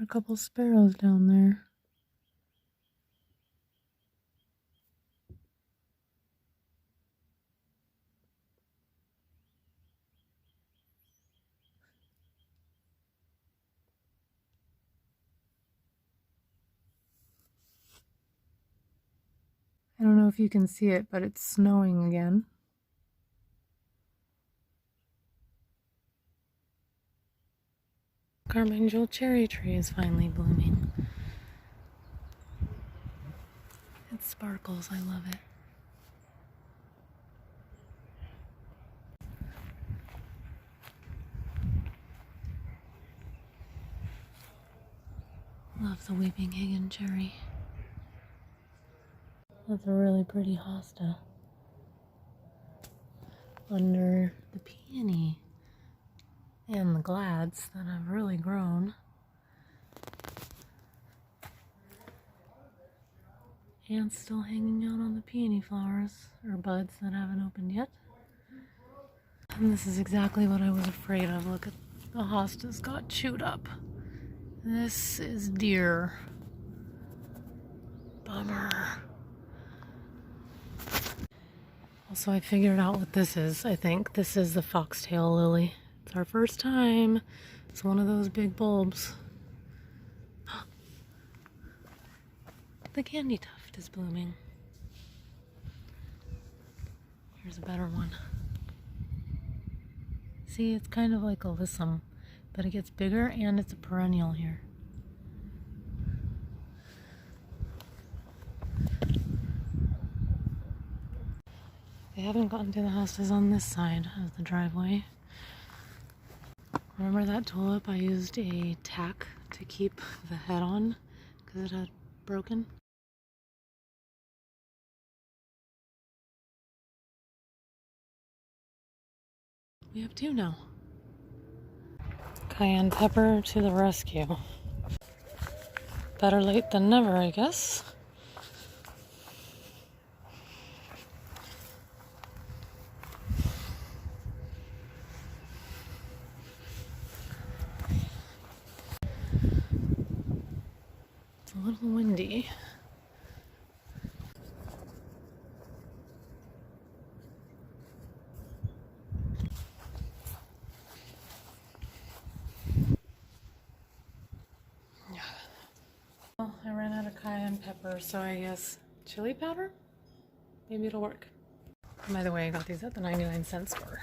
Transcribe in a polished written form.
There are a couple sparrows down there. I don't know if you can see it, but it's snowing again. Carmichael cherry tree is finally blooming. It sparkles, I love it. Love the weeping Higgin cherry. That's a really pretty hosta under the peony and the glads that have really grown. And still hanging out on the peony flowers or buds that haven't opened yet. And this is exactly what I was afraid of. Look at the hostas got chewed up. This is deer. Bummer. Also, I figured out what this is. I think this is the foxtail lily. It's our first time. It's one of those big bulbs. The candy tuft is blooming. Here's a better one. See, it's kind of like alyssum, but it gets bigger and it's a perennial here. They haven't gotten to the houses on this side of the driveway. Remember that tulip? I used a tack to keep the head on because it had broken. We have two now. Cayenne pepper to the rescue. Better late than never, I guess. It's a little windy. Well, I ran out of cayenne pepper, so I guess chili powder? Maybe it'll work. By the way, I got these at the 99-cent store.